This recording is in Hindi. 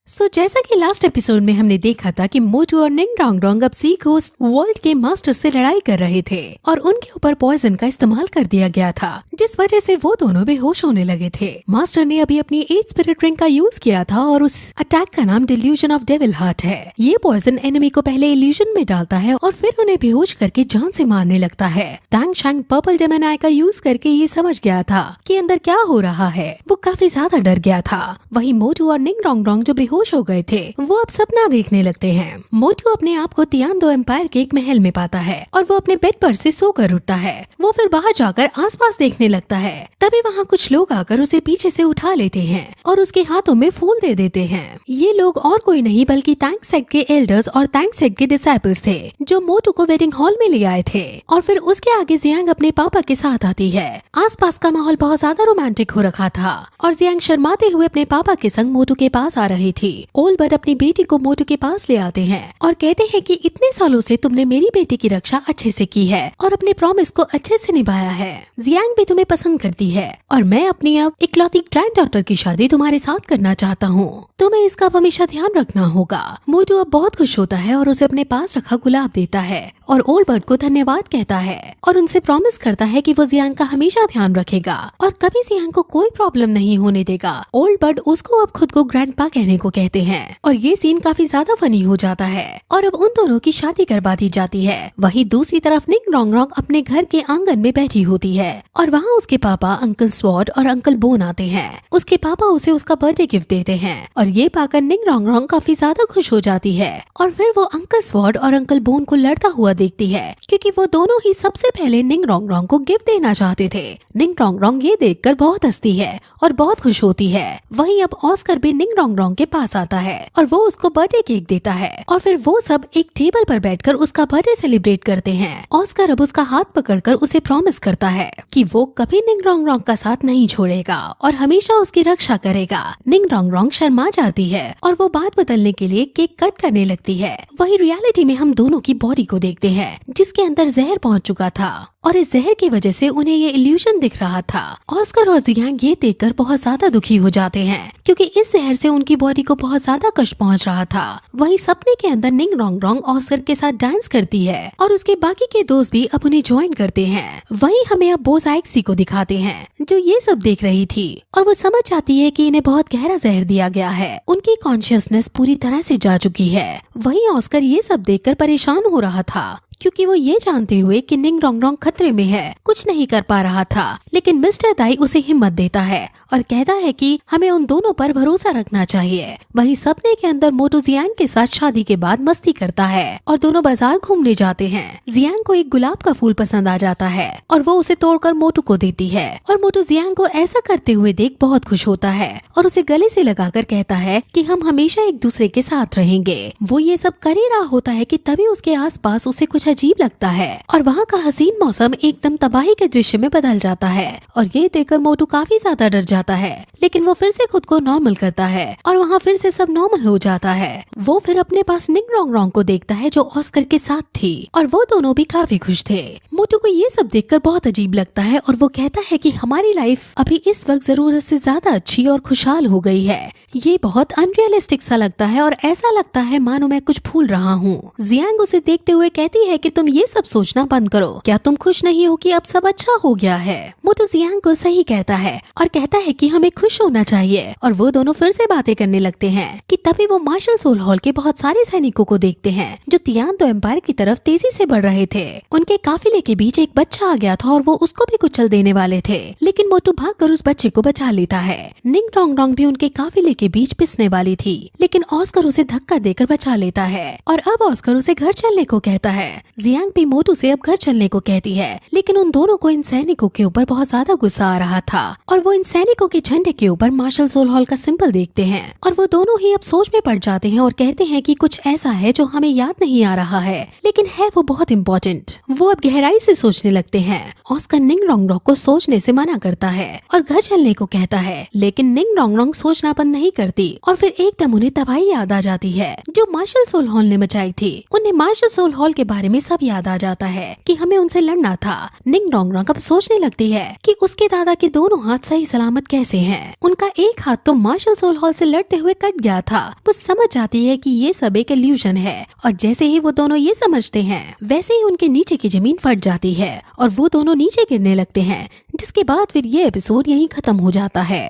जैसा कि लास्ट एपिसोड में हमने देखा था कि मोटू और निंग डोंग डोंग अब सी कोस्ट वर्ल्ड के मास्टर से लड़ाई कर रहे थे और उनके ऊपर पॉइजन का इस्तेमाल कर दिया गया था, जिस वजह से वो दोनों बेहोश होने लगे थे। मास्टर ने अभी अपनी 8 स्पिरिट रिंग का यूज किया था और उस अटैक का नाम डिल्यूजन ऑफ डेविल हार्ट है। ये पॉइजन एनिमी को पहले इल्यूजन में डालता है और फिर उन्हें बेहोश करके जान से मारने लगता है। टैंग शैंग पर्पल जेमिनी का यूज करके ये समझ गया था कि अंदर क्या हो रहा है। वो काफी ज्यादा डर गया था। वहीं मोटू और निंग डोंग डोंग जो बेहोश हो गए थे वो अब सपना देखने लगते हैं। मोटू अपने आप को तियानडो एम्पायर के एक महल में पाता है और वो अपने बेड पर से सोकर उठता है। वो फिर बाहर जाकर आसपास देखने लगता है। तभी वहाँ कुछ लोग आकर उसे पीछे से उठा लेते हैं और उसके हाथों में फूल दे देते हैं। ये लोग और कोई नहीं बल्कि टैंग सेट के एल्डर्स और टैंग सेट के डिसाइपल्स थे जो मोटू को वेडिंग हॉल में ले आए थे। और फिर उसके आगे जियांग अपने पापा के साथ आती है। आसपास का माहौल बहुत ज्यादा रोमांटिक हो रखा था और जियांग शर्माते हुए अपने पापा के संग मोटू के पास आ रही थी। ओल्ड बट अपनी बेटी को मोटू के पास ले आते हैं और कहते हैं कि इतने सालों से तुमने मेरी बेटी की रक्षा अच्छे से की है और अपने प्रॉमिस को अच्छे से निभाया है। जियांग भी तुम्हें पसंद करती है और मैं अपनी अब इकलौती ग्रैंड डॉटर की शादी तुम्हारे साथ करना चाहता हूँ। तुम्हें इसका हमेशा ध्यान रखना होगा। मोटू अब बहुत खुश होता है और उसे अपने पास रखा गुलाब देता है और ओल्ड बर्ड को धन्यवाद कहता है और उनसे प्रॉमिस करता है कि वो जियांग का हमेशा ध्यान रखेगा और कभी जियांग को कोई प्रॉब्लम नहीं होने देगा। ओल्ड बर्ड उसको अब खुद को ग्रैंडपा कहने को कहते हैं और ये सीन काफी ज्यादा फनी हो जाता है और अब उन दोनों की शादी करवा दी जाती है। वहीं दूसरी तरफ निंग डोंग डोंग अपने घर के आंगन में बैठी होती है और वहाँ उसके पापा अंकल स्वॉर्ड और अंकल बोन आते हैं। उसके पापा उसे उसका बर्थडे गिफ्ट देते हैं और ये पाकर निंग डोंग डोंग काफी ज्यादा खुश हो जाती है और फिर वो अंकल स्वॉर्ड और अंकल बोन को लड़ता हुआ देखती है क्योंकि वो दोनों ही सबसे पहले निंग डोंग डोंग को गिफ्ट देना चाहते थे। निंग डोंग डोंग ये देखकर बहुत हंसती है और बहुत खुश होती है। वहीं अब ऑस्कर भी निंग डोंग डोंग के पास आता है और वो उसको बर्थडे केक देता है और फिर वो सब एक टेबल पर बैठकर उसका बर्थडे सेलिब्रेट करते हैं। ऑस्कर अब उसका हाथ पकड़कर उसे प्रॉमिस करता है कि वो कभी निंग डोंग डोंग का साथ नहीं छोड़ेगा और हमेशा उसकी रक्षा करेगा। निंग डोंग डोंग शर्मा जाती है और वो बात बदलने के लिए केक कट करने लगती है। वही रियलिटी में हम दोनों की बॉडी को देखते हैं जिसके अंदर जहर पहुंच चुका था और इस जहर की वजह से उन्हें ये इल्यूजन दिख रहा था। ऑस्कर और जियांग ये देखकर बहुत ज्यादा दुखी हो जाते हैं क्योंकि इस जहर से उनकी बॉडी को बहुत ज्यादा कष्ट पहुंच रहा था। वहीं सपने के अंदर निंग डोंग डोंग ऑस्कर के साथ डांस करती है और उसके बाकी के दोस्त भी अब उन्हें ज्वाइन करते हैं। वहीं हमें अब बोस आइक्सी को दिखाते हैं जो ये सब देख रही थी और वो समझ जाती है कि इन्हें बहुत गहरा जहर दिया गया है। उनकी कॉन्शियसनेस पूरी तरह से जा चुकी है। वहीं ऑस्कर ये सब देखकर परेशान हो रहा था क्योंकि वो ये जानते हुए कि निंग डोंग डोंग खतरे में है कुछ नहीं कर पा रहा था। लेकिन मिस्टर दाई उसे हिम्मत देता है और कहता है कि हमें उन दोनों पर भरोसा रखना चाहिए। वहीं सपने के अंदर मोटू जियांग के साथ शादी के बाद मस्ती करता है और दोनों बाजार घूमने जाते हैं। जियांग को एक गुलाब का फूल पसंद आ जाता है और वो उसे तोड़कर मोटू को देती है और मोटू जियांग को ऐसा करते हुए देख बहुत खुश होता है और उसे गले से लगाकर कहता है कि हम हमेशा एक दूसरे के साथ रहेंगे। वो ये सब कर ही रहा होता है कि तभी उसके आसपास उसे कुछ अजीब लगता है और वहाँ का हसीन मौसम एकदम तबाही के दृश्य में बदल जाता है और ये देखकर मोटू काफी ज्यादा डर जाता है। लेकिन वो फिर से खुद को नॉर्मल करता है और वहाँ फिर से सब नॉर्मल हो जाता है। वो फिर अपने पास निंग डोंग डोंग को देखता है जो ऑस्कर के साथ थी और वो दोनों भी काफी खुश थे। मोटू को ये सब देखकर बहुत अजीब लगता है और वो कहता है कि हमारी लाइफ अभी इस वक्त जरूरत से ज्यादा अच्छी और खुशहाल हो गई है। ये बहुत अनरियलिस्टिक सा लगता है और ऐसा लगता है मानो मैं कुछ भूल रहा हूँ। जियांग उसे देखते हुए कहती है कि तुम ये सब सोचना बंद करो। क्या तुम खुश नहीं हो कि अब सब अच्छा हो गया है? मोटू जियांग को सही कहता है और कहता है कि हमें खुश होना चाहिए और वो दोनों फिर से बातें करने लगते हैं कि तभी वो मार्शल सोल हॉल के बहुत सारे सैनिकों को देखते हैं जो तियानडो एम्पायर की तरफ तेजी से बढ़ रहे थे। उनके काफिले के बीच एक बच्चा आ गया था और वो उसको भी कुचल देने वाले थे, लेकिन मोटू भागकर उस बच्चे को बचा लेता है। निंग डोंग डोंग भी उनके काफिले के बीच पिसने वाली थी, लेकिन ऑस्कर उसे धक्का देकर बचा लेता है और अब ऑस्कर उसे घर चलने को कहता है। जियांग भी मोटू से अब घर चलने को कहती है, लेकिन उन दोनों को इन सैनिकों के ऊपर बहुत ज्यादा गुस्सा आ रहा था और वो इन सैनिकों के झंडे के ऊपर मार्शल सोल हॉल का सिंबल देखते हैं और वो दोनों ही अब सोच में पड़ जाते हैं और कहते हैं कि कुछ ऐसा है जो हमें याद नहीं आ रहा है, लेकिन है वो बहुत इम्पोर्टेंट। वो अब गहराई गहराई से सोचने लगते हैं। ऑस्कर निंग रोंगरोंग को सोचने से मना करता है और घर चलने को कहता है, लेकिन निंग रोंगरोंग सोचना बंद नहीं करती और फिर एकदम उन्हें तबाही याद आ जाती है जो मार्शल सोल हॉल ने मचाई थी। उन्हें मार्शल सोल हॉल के बारे में सब याद आ जाता है कि हमें उनसे लड़ना था। निंग रोंगरोंग अब सोचने लगती है कि उसके दादा के दोनों हाथ सही सलामत कैसे हैं। उनका एक हाथ तो मार्शल सोल हॉल से लड़ते हुए कट गया था। वो समझ जाती है कि ये सब एक इल्यूजन है और जैसे ही वो दोनों ये समझते हैं वैसे ही उनके नीचे की जमीन फट जाती है और वो दोनों नीचे गिरने लगते हैं, जिसके बाद फिर ये एपिसोड यहीं खत्म हो जाता है।